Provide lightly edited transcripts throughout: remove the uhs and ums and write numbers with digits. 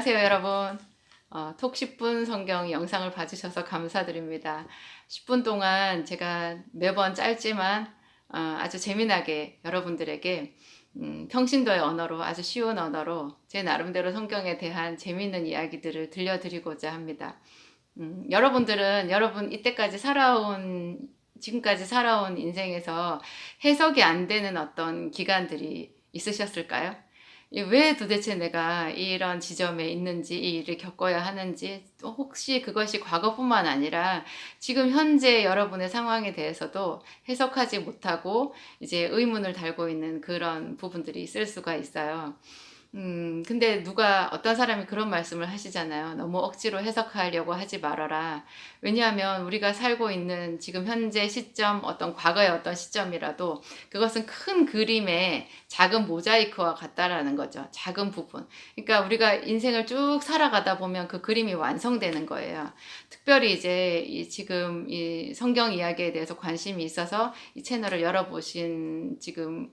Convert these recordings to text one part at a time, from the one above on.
안녕하세요, 여러분. 톡 10분 성경 영상을 봐주셔서 감사드립니다. 10분 동안 제가 매번 짧지만 아주 재미나게 여러분들에게 평신도의 언어로 아주 쉬운 언어로 제 나름대로 성경에 대한 재미있는 이야기들을 들려드리고자 합니다. 여러분들은 여러분 이때까지 지금까지 살아온 인생에서 해석이 안 되는 어떤 기간들이 있으셨을까요? 왜 도대체 내가 이런 지점에 있는지, 이 일을 겪어야 하는지, 또 혹시 그것이 과거뿐만 아니라 지금 현재 여러분의 상황에 대해서도 해석하지 못하고 이제 의문을 달고 있는 그런 부분들이 있을 수가 있어요. 근데 어떤 사람이 그런 말씀을 하시잖아요. 너무 억지로 해석하려고 하지 말아라. 왜냐하면 우리가 살고 있는 지금 현재 시점, 어떤 과거의 어떤 시점이라도 그것은 큰 그림의 작은 모자이크와 같다라는 거죠. 작은 부분. 그러니까 우리가 인생을 쭉 살아가다 보면 그 그림이 완성되는 거예요. 특별히 이제 지금 이 성경 이야기에 대해서 관심이 있어서 이 채널을 열어보신 지금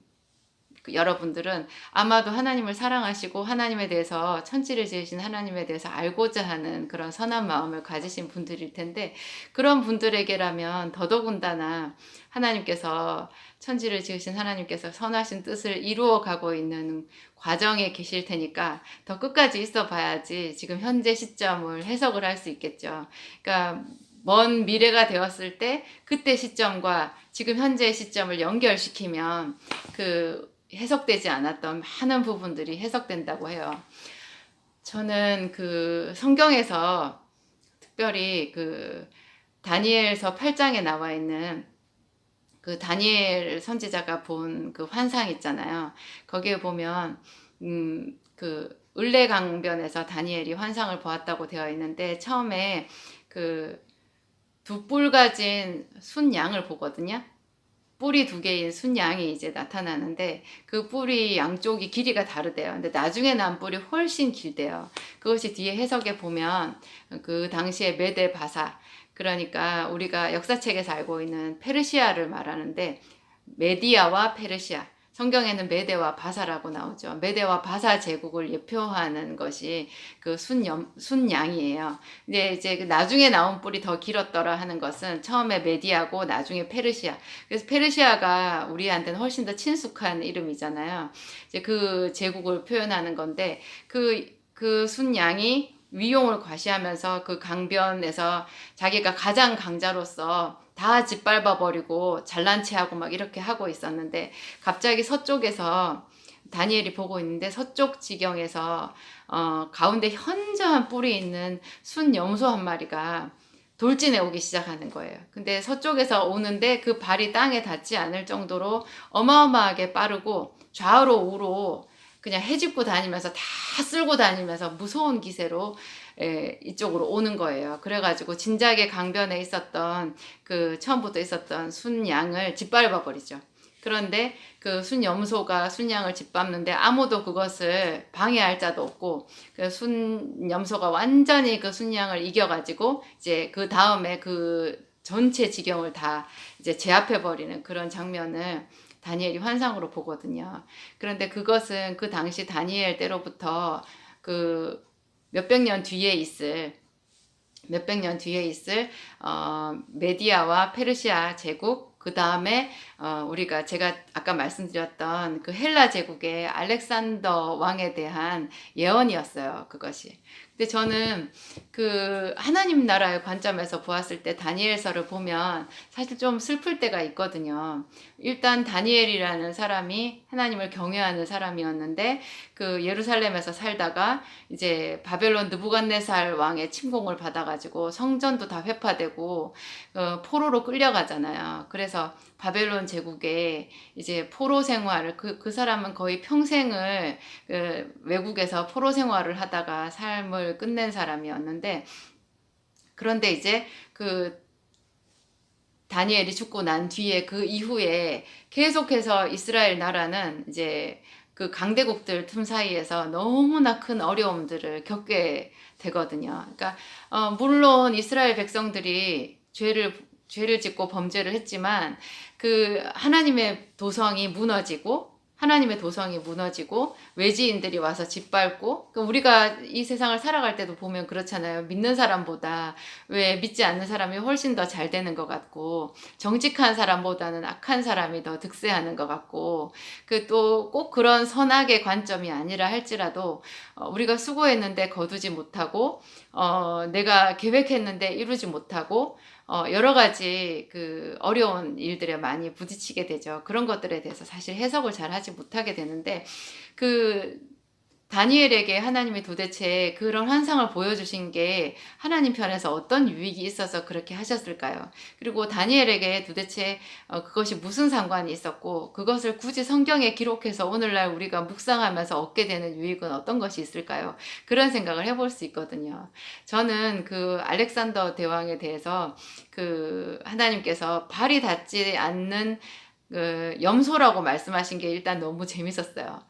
여러분들은 아마도 하나님을 사랑하시고 하나님에 대해서 천지를 지으신 하나님에 대해서 알고자 하는 그런 선한 마음을 가지신 분들일 텐데, 그런 분들에게라면 더더군다나 하나님께서 천지를 지으신 하나님께서 선하신 뜻을 이루어 가고 있는 과정에 계실 테니까 더 끝까지 있어 봐야지 지금 현재 시점을 해석을 할 수 있겠죠. 그러니까 먼 미래가 되었을 때 그때 시점과 지금 현재의 시점을 연결시키면 그 해석되지 않았던 많은 부분들이 해석된다고 해요. 저는 그 성경에서 특별히 그 다니엘서 8장에 나와 있는 그 다니엘 선지자가 본 그 환상 있잖아요. 거기에 보면 그 을레강변에서 다니엘이 환상을 보았다고 되어 있는데, 처음에 그 두 뿔 가진 순양을 보거든요. 뿔이 두 개인 순양이 이제 나타나는데 그 뿔이 양쪽이 길이가 다르대요. 근데 나중에 난 뿔이 훨씬 길대요. 그것이 뒤에 해석에 보면 그 당시에 메데 바사, 그러니까 우리가 역사책에서 알고 있는 페르시아를 말하는데, 메디아와 페르시아, 성경에는 메데와 바사라고 나오죠. 메데와 바사 제국을 예표하는 것이 그 순양이에요. 근데 이제 그 나중에 나온 뿔이 더 길었더라 하는 것은 처음에 메디아고 나중에 페르시아. 그래서 페르시아가 우리한테는 훨씬 더 친숙한 이름이잖아요. 이제 그 제국을 표현하는 건데, 그 순양이 위용을 과시하면서 그 강변에서 자기가 가장 강자로서 다 짓밟아버리고 잘난 체하고 막 이렇게 하고 있었는데, 갑자기 서쪽에서 다니엘이 보고 있는데 서쪽 지경에서 가운데 현저한 뿔이 있는 순염소 한 마리가 돌진해 오기 시작하는 거예요. 근데 서쪽에서 오는데 그 발이 땅에 닿지 않을 정도로 어마어마하게 빠르고 좌우로 우로 그냥 헤집고 다니면서 다 쓸고 다니면서 무서운 기세로 이쪽으로 오는 거예요. 그래가지고 진작에 강변에 있었던 그 처음부터 있었던 순양을 짓밟아 버리죠. 그런데 그 순염소가 순양을 짓밟는데 아무도 그것을 방해할 자도 없고, 그 순염소가 완전히 그 순양을 이겨가지고 이제 그 다음에 그 전체 지경을 다 이제 제압해 버리는 그런 장면을 다니엘이 환상으로 보거든요. 그런데 그것은 그 당시 다니엘 때로부터 그 몇백 년 뒤에 있을 메디아와 페르시아 제국, 그 다음에 제가 아까 말씀드렸던 그 헬라 제국의 알렉산더 왕에 대한 예언이었어요, 그것이. 근데 저는 그 하나님 나라의 관점에서 보았을 때 다니엘서를 보면 사실 좀 슬플 때가 있거든요. 일단 다니엘이라는 사람이 하나님을 경외하는 사람이었는데, 그 예루살렘에서 살다가 이제 바벨론 느부갓네살 왕의 침공을 받아가지고 성전도 다 회파되고 포로로 끌려가잖아요. 그래서 바벨론 제국에 이제 포로 생활을, 그 사람은 거의 평생을 외국에서 포로 생활을 하다가 삶을 끝낸 사람이었는데, 그런데 이제 그 다니엘이 죽고 난 뒤에 그 이후에 계속해서 이스라엘 나라는 이제 그 강대국들 틈 사이에서 너무나 큰 어려움들을 겪게 되거든요. 그러니까 물론 이스라엘 백성들이 죄를 짓고 범죄를 했지만 그 하나님의 도성이 무너지고 하나님의 도성이 무너지고 외지인들이 와서 짓밟고, 우리가 이 세상을 살아갈 때도 보면 그렇잖아요. 믿는 사람보다 왜 믿지 않는 사람이 훨씬 더 잘 되는 것 같고, 정직한 사람보다는 악한 사람이 더 득세하는 것 같고, 그 또 꼭 그런 선악의 관점이 아니라 할지라도 우리가 수고했는데 거두지 못하고, 내가 계획했는데 이루지 못하고, 여러 가지 그 어려운 일들에 많이 부딪히게 되죠. 그런 것들에 대해서 사실 해석을 잘 하지 못하게 되는데, 그 다니엘에게 하나님이 도대체 그런 환상을 보여주신 게 하나님 편에서 어떤 유익이 있어서 그렇게 하셨을까요? 그리고 다니엘에게 도대체 그것이 무슨 상관이 있었고, 그것을 굳이 성경에 기록해서 오늘날 우리가 묵상하면서 얻게 되는 유익은 어떤 것이 있을까요? 그런 생각을 해볼 수 있거든요. 저는 그 알렉산더 대왕에 대해서 그 하나님께서 발이 닿지 않는 그 염소라고 말씀하신 게 일단 너무 재밌었어요.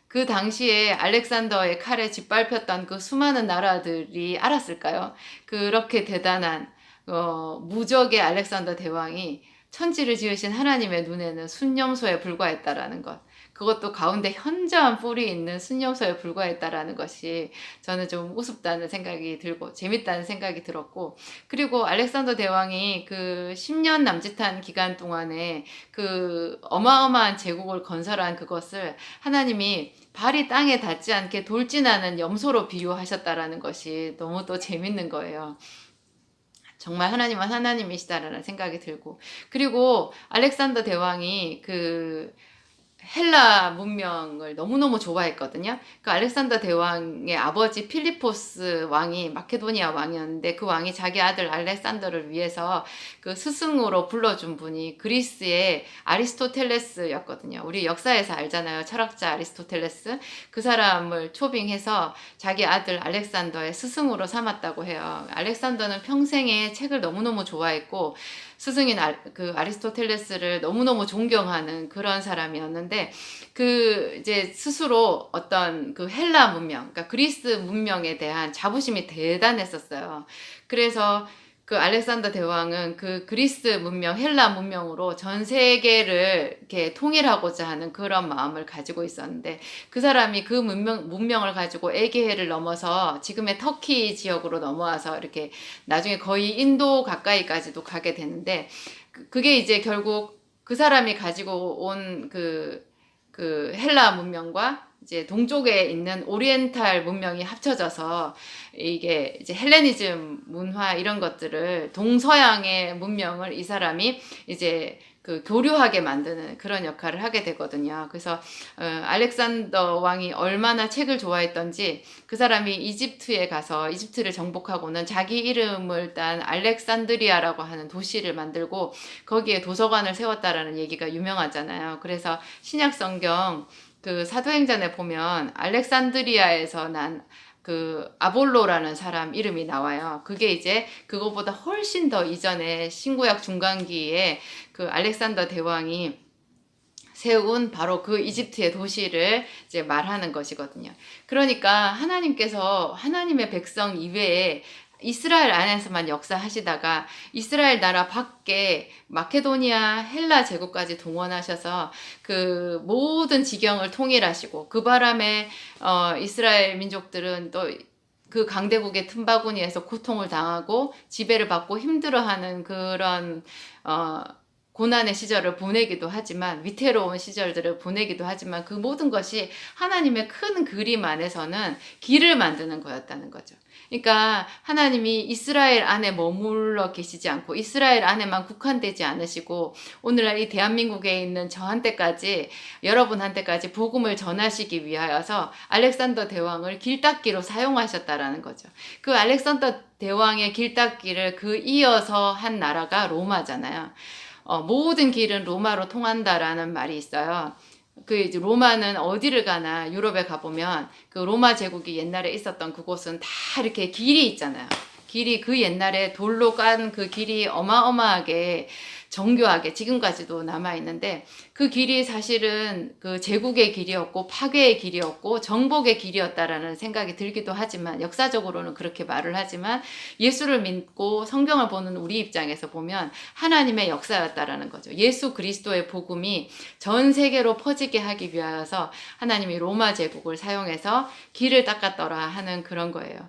그 당시에 알렉산더의 칼에 짓밟혔던 그 수많은 나라들이 알았을까요? 그렇게 대단한 무적의 알렉산더 대왕이 천지를 지으신 하나님의 눈에는 순염소에 불과했다라는 것. 그것도 가운데 현저한 뿔이 있는 순염소에 불과했다라는 것이 저는 좀 우습다는 생각이 들고 재밌다는 생각이 들었고, 그리고 알렉산더 대왕이 그 10년 남짓한 기간 동안에 그 어마어마한 제국을 건설한 그것을 하나님이 발이 땅에 닿지 않게 돌진하는 염소로 비유하셨다라는 것이 너무 또 재밌는 거예요. 정말 하나님은 하나님이시다라는 생각이 들고, 그리고 알렉산더 대왕이 그 헬라 문명을 너무너무 좋아했거든요. 그 알렉산더 대왕의 아버지 필리포스 왕이 마케도니아 왕이었는데, 그 왕이 자기 아들 알렉산더를 위해서 그 스승으로 불러준 분이 그리스의 아리스토텔레스였거든요. 우리 역사에서 알잖아요. 철학자 아리스토텔레스. 그 사람을 초빙해서 자기 아들 알렉산더의 스승으로 삼았다고 해요. 알렉산더는 평생에 책을 너무너무 좋아했고, 스승인 그 아리스토텔레스를 너무너무 존경하는 그런 사람이었는데, 그 이제 스스로 어떤 그 헬라 문명, 그러니까 그리스 문명에 대한 자부심이 대단했었어요. 그래서 그 알렉산더 대왕은 그 그리스 문명, 헬라 문명으로 전 세계를 이렇게 통일하고자 하는 그런 마음을 가지고 있었는데, 그 사람이 그 문명을 가지고 에게해를 넘어서 지금의 터키 지역으로 넘어와서 이렇게 나중에 거의 인도 가까이까지도 가게 되는데, 그게 이제 결국 그 사람이 가지고 온 그 헬라 문명과 이제 동쪽에 있는 오리엔탈 문명이 합쳐져서 이게 이제 헬레니즘 문화 이런 것들을, 동서양의 문명을 이 사람이 이제 그 교류하게 만드는 그런 역할을 하게 되거든요. 그래서 알렉산더 왕이 얼마나 책을 좋아했던지, 그 사람이 이집트에 가서 이집트를 정복하고는 자기 이름을 딴 알렉산드리아라고 하는 도시를 만들고 거기에 도서관을 세웠다라는 얘기가 유명하잖아요. 그래서 신약 성경 그 사도행전에 보면 알렉산드리아에서 난 그 아볼로라는 사람 이름이 나와요. 그게 이제 그거보다 훨씬 더 이전에 신구약 중간기에 그 알렉산더 대왕이 세운 바로 그 이집트의 도시를 이제 말하는 것이거든요. 그러니까 하나님께서 하나님의 백성 이외에 이스라엘 안에서만 역사하시다가 이스라엘 나라 밖에 마케도니아 헬라 제국까지 동원하셔서 그 모든 지경을 통일하시고, 그 바람에 이스라엘 민족들은 또 그 강대국의 틈바구니에서 고통을 당하고 지배를 받고 힘들어하는 그런 고난의 시절을 보내기도 하지만, 위태로운 시절들을 보내기도 하지만, 그 모든 것이 하나님의 큰 그림 안에서는 길을 만드는 거였다는 거죠. 그러니까 하나님이 이스라엘 안에 머물러 계시지 않고 이스라엘 안에만 국한되지 않으시고, 오늘날 이 대한민국에 있는 저한테까지, 여러분한테까지 복음을 전하시기 위하여서 알렉산더 대왕을 길닦기로 사용하셨다라는 거죠. 그 알렉산더 대왕의 길닦기를 그 이어서 한 나라가 로마잖아요. 모든 길은 로마로 통한다라는 말이 있어요. 그 이제 로마는 어디를 가나 유럽에 가보면 그 로마 제국이 옛날에 있었던 그곳은 다 이렇게 길이 있잖아요. 길이 그 옛날에 돌로 깐 그 길이 어마어마하게 정교하게 지금까지도 남아 있는데 그 길이 사실은 그 제국의 길이었고 파괴의 길이었고 정복의 길이었다라는 생각이 들기도 하지만 역사적으로는 그렇게 말을 하지만 예수를 믿고 성경을 보는 우리 입장에서 보면 하나님의 역사였다라는 거죠. 예수 그리스도의 복음이 전 세계로 퍼지게 하기 위하여서 하나님이 로마 제국을 사용해서 길을 닦았더라 하는 그런 거예요.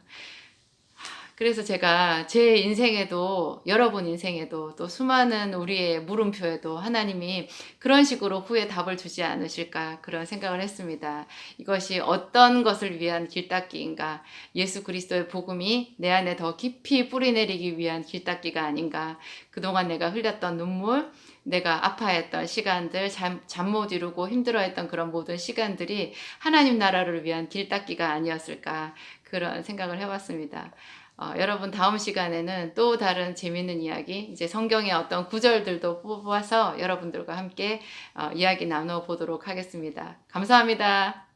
그래서 제가 제 인생에도 여러분 인생에도 또 수많은 우리의 물음표에도 하나님이 그런 식으로 후에 답을 주지 않으실까 그런 생각을 했습니다. 이것이 어떤 것을 위한 길닦기인가? 예수 그리스도의 복음이 내 안에 더 깊이 뿌리내리기 위한 길닦기가 아닌가? 그동안 내가 흘렸던 눈물, 내가 아파했던 시간들, 잠 못 이루고 힘들어했던 그런 모든 시간들이 하나님 나라를 위한 길닦기가 아니었을까 그런 생각을 해봤습니다. 여러분 다음 시간에는 또 다른 재미있는 이야기, 이제 성경의 어떤 구절들도 뽑아서 여러분들과 함께 이야기 나눠보도록 하겠습니다. 감사합니다.